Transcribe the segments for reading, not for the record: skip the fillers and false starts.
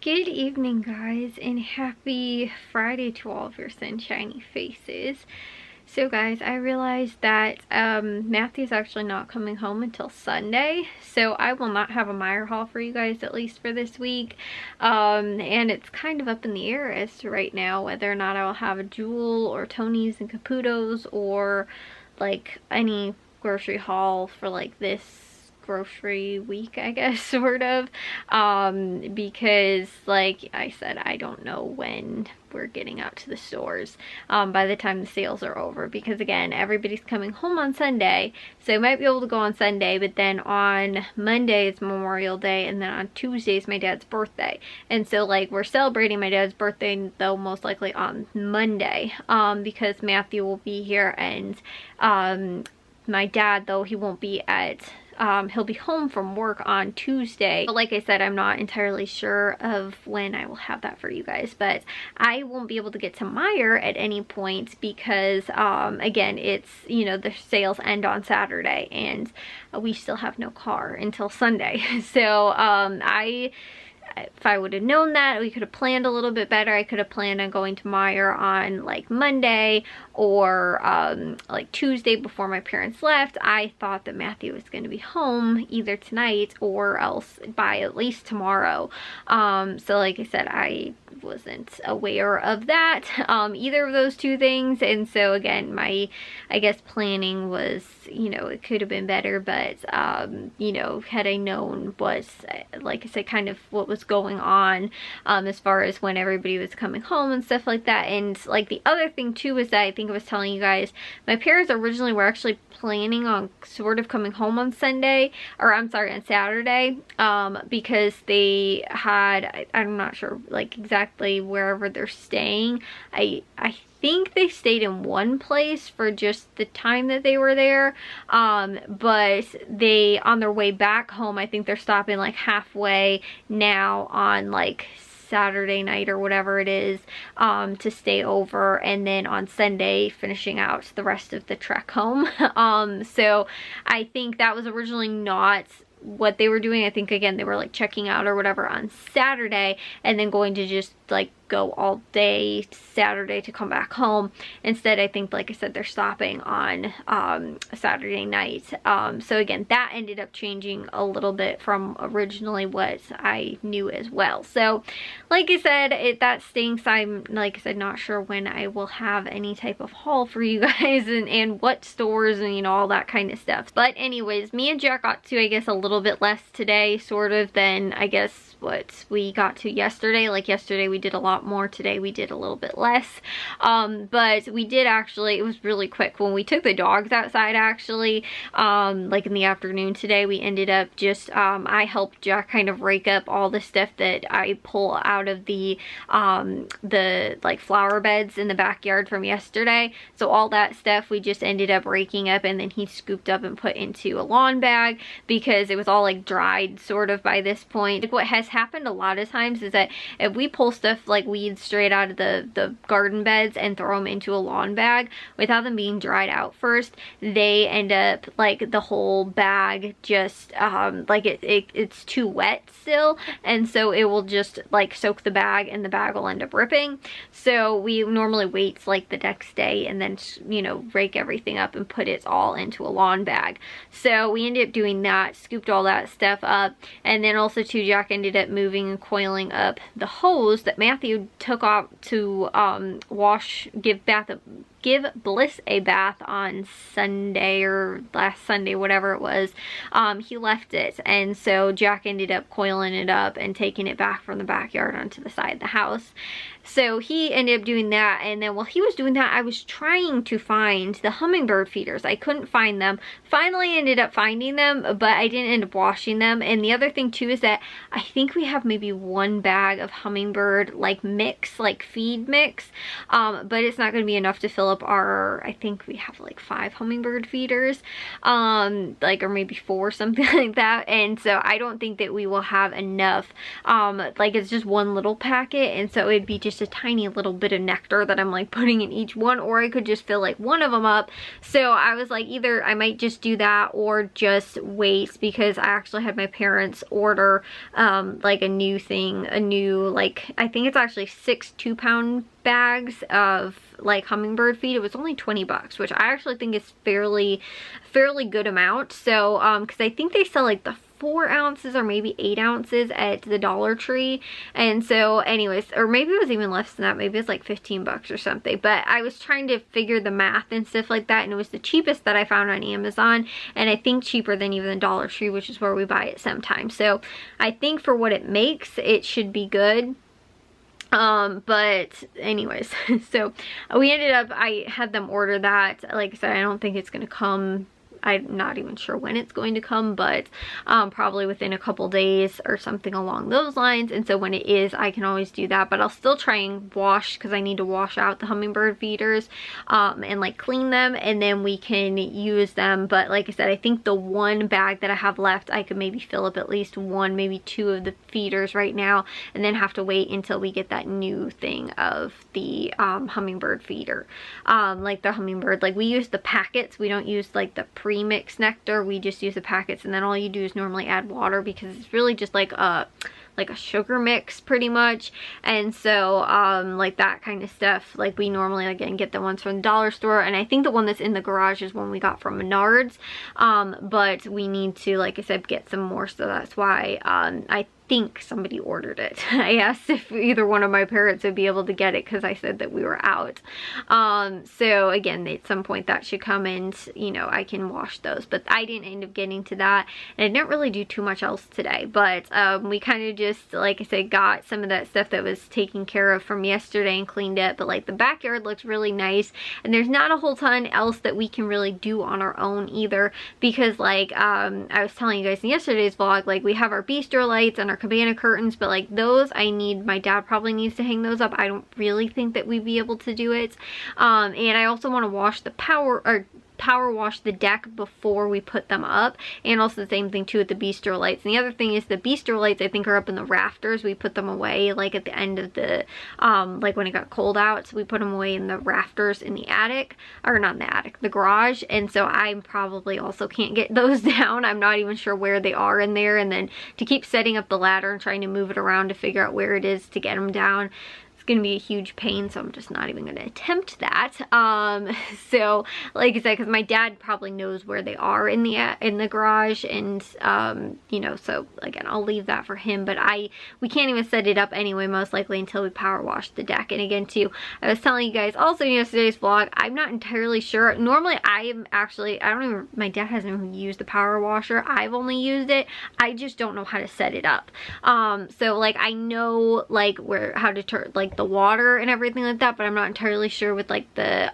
Good evening, guys, and happy Friday to all of your sunshiny faces. So guys, I realized that Matthew's actually not coming home until Sunday, so I will not have a Meyer haul for you guys, at least for this week. And it's kind of up in the air as to right now whether or not I will have a Jewel or Tony's and Caputo's or like any grocery haul for like this grocery week, I guess, sort of, because like I said, I don't know when we're getting out to the stores by the time the sales are over, because again, everybody's coming home on Sunday, so I might be able to go on Sunday, but then on Monday is Memorial Day, and then on Tuesday is my dad's birthday, and so like we're celebrating my dad's birthday though most likely on Monday, because Matthew will be here, and my dad, though he won't be at he'll be home from work on Tuesday. But like I said, I'm not entirely sure of when I will have that for you guys. But I won't be able to get to Meyer at any point because, again, it's, you know, the sales end on Saturday and we still have no car until Sunday. So if I would have known that, we could have planned a little bit better. I could have planned on going to Meyer on like Monday or like Tuesday before my parents left. I thought that Matthew was going to be home either tonight or else by at least tomorrow. So like I said, I wasn't aware of that, either of those two things. And so again, my, I guess, planning was, you know, it could have been better, but you know, had I known was, like I said, kind of what was going on as far as when everybody was coming home and stuff like that. And like the other thing too is that I think I was telling you guys, my parents originally were actually planning on sort of coming home on Sunday, or I'm sorry, on Saturday, because they had, I'm not sure like exactly wherever they're staying. I think they stayed in one place for just the time that they were there, but they, on their way back home, I think they're stopping like halfway now on like Saturday night or whatever it is, to stay over, and then on Sunday finishing out the rest of the trek home. So I think that was originally not what they were doing. I think again they were like checking out or whatever on Saturday and then going to just like go all day Saturday to come back home. Instead, I think, like I said, they're stopping on Saturday night. So again, that ended up changing a little bit from originally what I knew as well. So like I said, that stinks. I'm, like I said, not sure when I will have any type of haul for you guys and what stores and, you know, all that kind of stuff. But anyways, me and Jack got to, I guess, a little bit less today, sort of, than I guess what we got to yesterday. Like yesterday we did a lot more, today we did a little bit less, but we did actually, it was really quick when we took the dogs outside, actually, like in the afternoon today. We ended up just I helped Jack kind of rake up all the stuff that I pull out of the like flower beds in the backyard from yesterday. So all that stuff we just ended up raking up, and then he scooped up and put into a lawn bag because it was all like dried sort of by this point. Like what has happened a lot of times is that if we pull stuff like weeds straight out of the garden beds and throw them into a lawn bag without them being dried out first, they end up like the whole bag just like it's too wet still, and so it will just like soak the bag and the bag will end up ripping. So we normally wait like the next day and then, you know, rake everything up and put it all into a lawn bag. So we ended up doing that, scooped all that stuff up, and then also too, Jack ended up moving and coiling up the hose that Matthew took off to give Bliss a bath on Sunday or last Sunday, whatever it was. He left it, and so Jack ended up coiling it up and taking it back from the backyard onto the side of the house. So he ended up doing that, and then while he was doing that, I was trying to find the hummingbird feeders. I couldn't find them. Finally ended up finding them, but I didn't end up washing them. And the other thing too is that I think we have maybe one bag of hummingbird like mix, like feed mix, but it's not going to be enough to fill fill up our, I think we have like 5 hummingbird feeders, like, or maybe 4, something like that. And so I don't think that we will have enough. Like, it's just one little packet, and so it'd be just a tiny little bit of nectar that I'm like putting in each one, or I could just fill like one of them up. So I was like, either I might just do that or just wait, because I actually had my parents order like a new like, I think it's actually 6 2-pound bags of like hummingbird feed. It was only 20 bucks, which I actually think is fairly good amount. So because I think they sell like the 4 ounces or maybe 8 ounces at the Dollar Tree. And so anyways, or maybe it was even less than that, maybe it's like 15 bucks or something. But I was trying to figure the math and stuff like that, and it was the cheapest that I found on Amazon, and I think cheaper than even the Dollar Tree, which is where we buy it sometimes. So I think for what it makes, it should be good. But anyways, so we ended up, I had them order that. Like I said, I don't think it's gonna come, I'm not even sure when it's going to come, but probably within a couple days or something along those lines. And so when it is, I can always do that, but I'll still try and wash, because I need to wash out the hummingbird feeders and like clean them, and then we can use them. But like I said, I think the one bag that I have left, I could maybe fill up at least 1, maybe 2 of the feeders right now, and then have to wait until we get that new thing of the hummingbird feeder. Like the hummingbird, like we use the packets, we don't use like the pre-mixed nectar, we just use the packets, and then all you do is normally add water, because it's really just like a sugar mix pretty much. And so like that kind of stuff, like we normally again get the ones from the dollar store, and I think the one that's in the garage is one we got from Menards, but we need to, like I said, get some more, so that's why I think somebody ordered it. I asked if either one of my parents would be able to get it, because I said that we were out. So again, at some point that should come, and you know, I can wash those. But I didn't end up getting to that, and I didn't really do too much else today. But we kind of just, like I said, got some of that stuff that was taken care of from yesterday and cleaned it. But like the backyard looks really nice, and there's not a whole ton else that we can really do on our own either, because like I was telling you guys in yesterday's vlog, like we have our bistro lights and our cabana curtains, but like those my dad probably needs to hang those up. I don't really think that we'd be able to do it. And I also want to wash the power wash the deck before we put them up, and also the same thing too with the bistro lights. And the other thing is the bistro lights, I think, are up in the rafters. We put them away like at the end of the like when it got cold out, so we put them away in the rafters in the attic, or not in the attic, the garage. And so I probably also can't get those down. I'm not even sure where they are in there, and then to keep setting up the ladder and trying to move it around to figure out where it is to get them down, gonna be a huge pain, so I'm just not even gonna attempt that. So like I said, because my dad probably knows where they are in the garage, and you know, so again, I'll leave that for him. But we can't even set it up anyway, most likely until we power wash the deck. And again too, I was telling you guys also in yesterday's vlog, I'm not entirely sure. Normally my dad hasn't even used the power washer. I've only used it. I just don't know how to set it up. So like I know like how to turn like the water and everything like that, but I'm not entirely sure with like the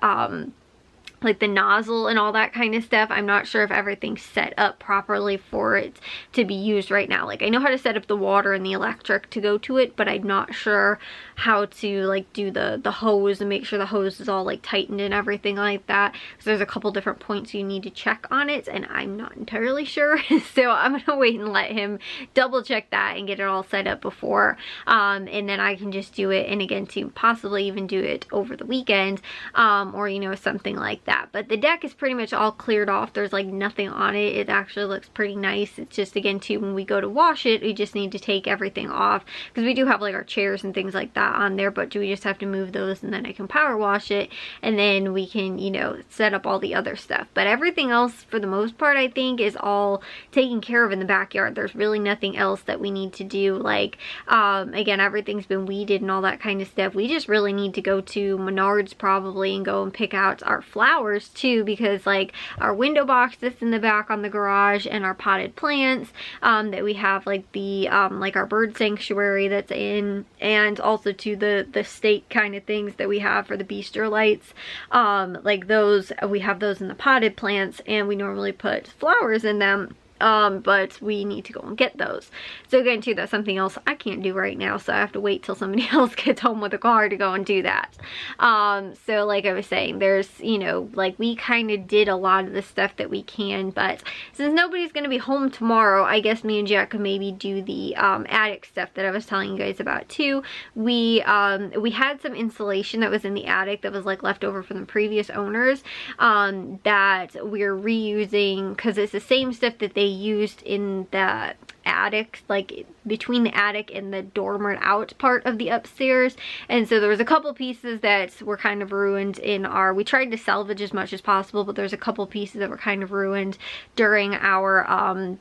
nozzle and all that kind of stuff. I'm not sure if everything's set up properly for it to be used right now. Like I know how to set up the water and the electric to go to it, but I'm not sure how to like do the hose and make sure the hose is all like tightened and everything like that. So there's a couple different points you need to check on it, and I'm not entirely sure. So I'm gonna wait and let him double check that and get it all set up before, and then I can just do it, and again to possibly even do it over the weekend, or you know, something like that. But the deck is pretty much all cleared off. There's like nothing on it. It actually looks pretty nice. It's just again too, when we go to wash it, we just need to take everything off, because we do have like our chairs and things like that on there, but we just have to move those, and then I can power wash it, and then we can, you know, set up all the other stuff. But everything else for the most part I think is all taken care of in the backyard. There's really nothing else that we need to do. Like again, everything's been weeded and all that kind of stuff. We just really need to go to Menards probably and go and pick out our flowers too, because like our window box that's in the back on the garage, and our potted plants that we have, like the like our bird sanctuary that's in, and also to the stake kind of things that we have for the bistro lights, like those, we have those in the potted plants, and we normally put flowers in them. but we need to go and get those. So again too, that's something else I can't do right now, so I have to wait till somebody else gets home with a car to go and do that. So like I was saying, there's, you know, like we kind of did a lot of the stuff that we can, but since nobody's going to be home tomorrow, I guess me and Jack could maybe do the attic stuff that I was telling you guys about too. We had some insulation that was in the attic that was like left over from the previous owners, that we're reusing because it's the same stuff that they used in the attic, like between the attic and the dormer out part of the upstairs. And so there was a couple pieces that were kind of ruined in our, we tried to salvage as much as possible, but there's a couple pieces that were kind of ruined during our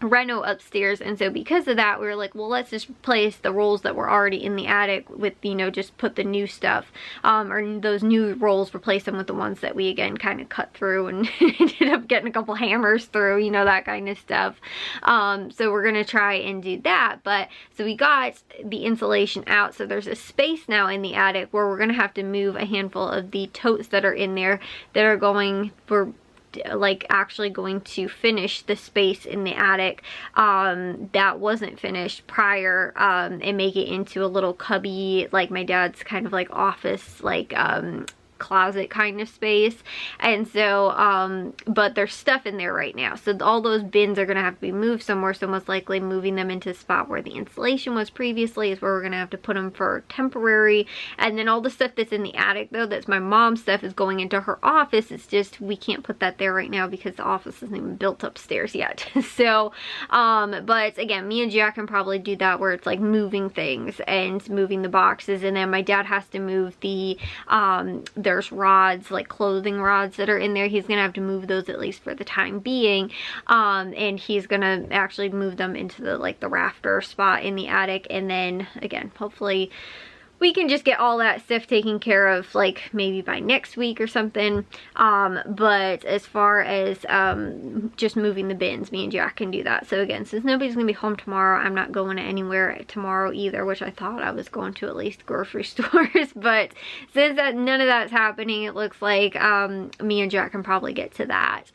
reno upstairs. And so because of that, we were like, well, let's just replace the rolls that were already in the attic with, you know, just put the new stuff, or those new rolls, replace them with the ones that we again kind of cut through and ended up getting a couple hammers through, you know, that kind of stuff. So we're gonna try and do that. But so we got the insulation out, so there's a space now in the attic where we're gonna have to move a handful of the totes that are in there that are going for like actually going to finish the space in the attic that wasn't finished prior, and make it into a little cubby, like my dad's kind of like office, like closet kind of space. And so but there's stuff in there right now, so all those bins are gonna have to be moved somewhere. So most likely moving them into the spot where the insulation was previously is where we're gonna have to put them for temporary. And then all the stuff that's in the attic though, that's my mom's stuff, is going into her office. It's just we can't put that there right now because the office isn't even built upstairs yet. So but again, me and Jack can probably do that, where it's like moving things and moving the boxes. And then my dad has to move the there's rods, like clothing rods that are in there. He's gonna have to move those at least for the time being, and he's gonna actually move them into the like the rafter spot in the attic. And then again, hopefully we can just get all that stuff taken care of like maybe by next week or something. But as far as just moving the bins, me and Jack can do that. So again, since nobody's gonna be home tomorrow, I'm not going anywhere tomorrow either, which I thought I was going to at least grocery stores. But since none of that's happening, it looks like me and Jack can probably get to that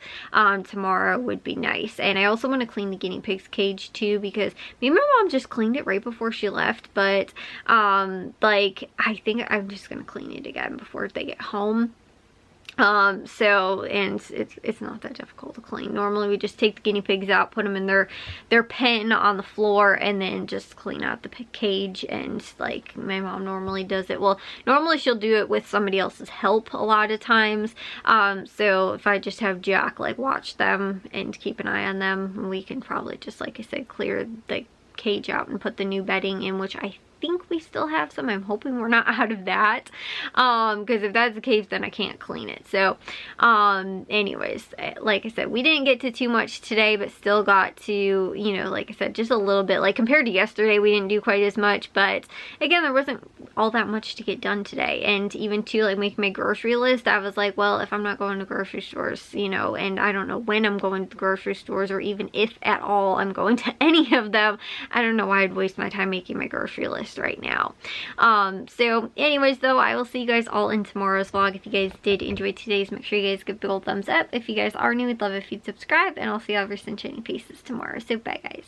tomorrow. Would be nice. And I also want to clean the guinea pig's cage too, because me and my mom just cleaned it right before she left, but like I think I'm just gonna clean it again before they get home. So, and it's not that difficult to clean. Normally we just take the guinea pigs out, put them in their pen on the floor, and then just clean out the cage. And like my mom normally does it, well, normally she'll do it with somebody else's help a lot of times. So if I just have Jack like watch them and keep an eye on them, we can probably just, like I said, clear the cage out and put the new bedding in, which I think we still have some. I'm hoping we're not out of that, because if that's the case, then I can't clean it. So anyways, like I said, we didn't get to too much today, but still got to, you know, like I said, just a little bit. Like compared to yesterday, we didn't do quite as much, but again, there wasn't all that much to get done today. And even to like making my grocery list, I was like, well, if I'm not going to grocery stores, you know, and I don't know when I'm going to the grocery stores, or even if at all I'm going to any of them, I don't know why I'd waste my time making my grocery list right now. So anyways though, I will see you guys all in tomorrow's vlog. If you guys did enjoy today's, make sure you guys give a big old thumbs up. If you guys are new, we'd love if you'd subscribe, and I'll see you all over sunshiny faces tomorrow. So bye guys.